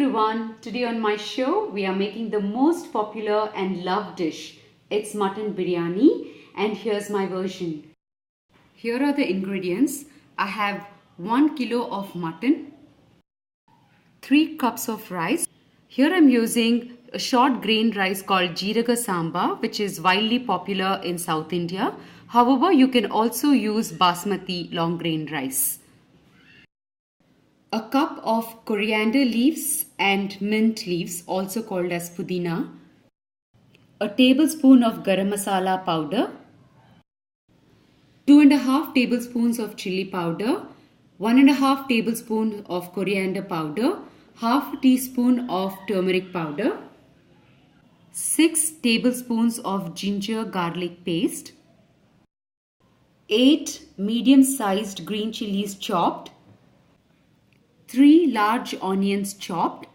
Everyone, today on my show we are making the most popular and loved dish. It's mutton biryani, and here's my version. Here are the ingredients. I have 1 kilo of mutton, 3 cups of rice. Here I'm using a short grain rice called Jeeraga Samba, which is widely popular in South India. However, you can also use basmati long grain rice. A cup of coriander leaves and mint leaves, also called as pudina. A tablespoon of garam masala powder. 2.5 tablespoons of chili powder. 1.5 tablespoon of coriander powder. Half a teaspoon of turmeric powder. 6 tablespoons of ginger garlic paste. 8 medium-sized green chilies chopped. 3 large onions chopped,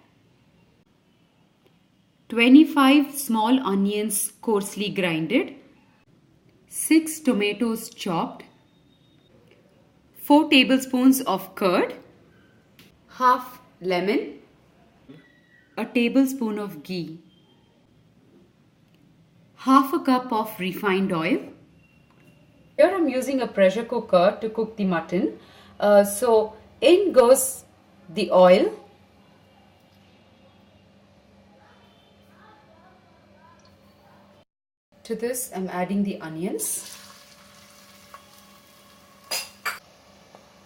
25 small onions coarsely grinded, 6 tomatoes chopped, 4 tablespoons of curd, half lemon, a tablespoon of ghee, half a cup of refined oil. Here I'm using a pressure cooker to cook the mutton. So in goes the oil, to this I'm adding the onions.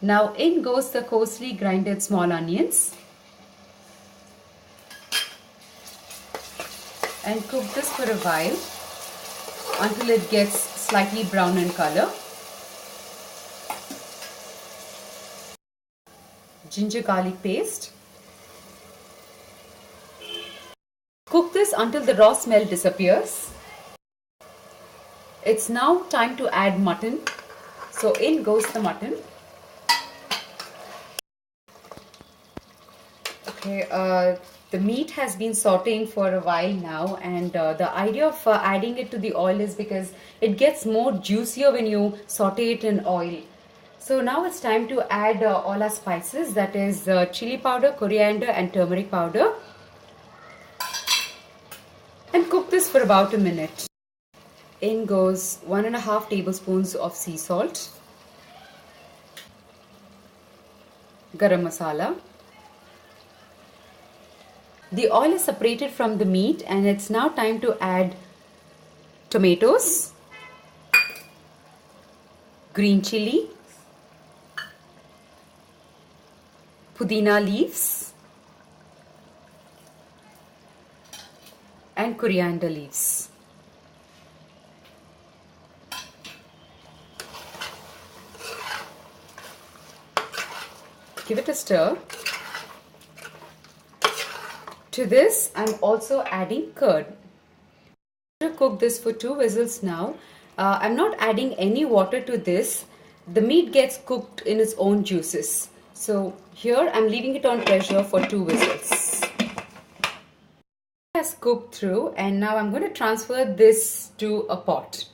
Now in goes the coarsely grinded small onions, and cook this for a while until it gets slightly brown in color. Ginger garlic paste. Cook this until the raw smell disappears. It's now time to add mutton. So in goes the mutton. Okay, the meat has been sauteing for a while now, and the idea of adding it to the oil is because it gets more juicier when you saute it in oil. So now it's time to add all our spices, that is chili powder, coriander and turmeric powder, and cook this for about a minute. In goes 1.5 tablespoons of sea salt, garam masala. The oil is separated from the meat, and it's now time to add tomatoes, green chili, pudina leaves and coriander leaves. Give it a stir. To this I'm also adding curd. I'm going to cook this for 2 whistles now. I'm not adding any water to this. The meat gets cooked in its own juices. So here I'm leaving it on pressure for 2 whistles. It has cooked through, and now I'm going to transfer this to a pot.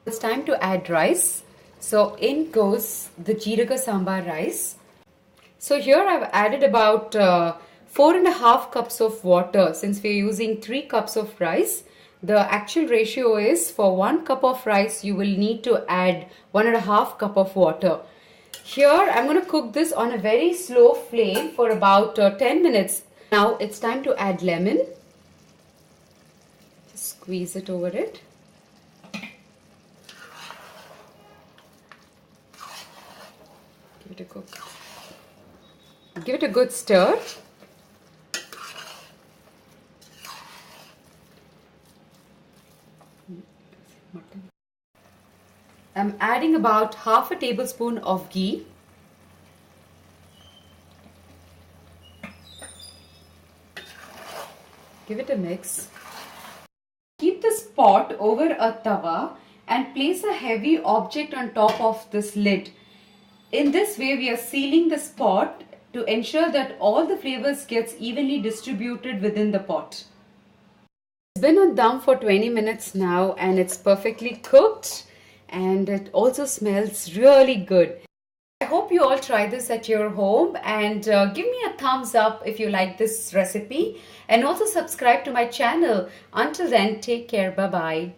It's time to add rice. So in goes the Jeeraga Samba rice. So here I've added about 4.5 cups of water. Since we're using 3 cups of rice, the actual ratio is for 1 cup of rice you will need to add 1.5 cup of water. Here I'm going to cook this on a very slow flame for about 10 minutes. Now it's time to add lemon. Just squeeze it over it. Give it a cook. Give it a good stir. I'm adding about half a tablespoon of ghee. Give it a mix. Keep this pot over a tawa and place a heavy object on top of this lid. In this way we are sealing this pot to ensure that all the flavors gets evenly distributed within the pot. It's been on dum for 20 minutes now, and it's perfectly cooked, and it also smells really good. I hope you all try this at your home, and give me a thumbs up if you like this recipe, and also subscribe to my channel. Until then, take care. Bye bye.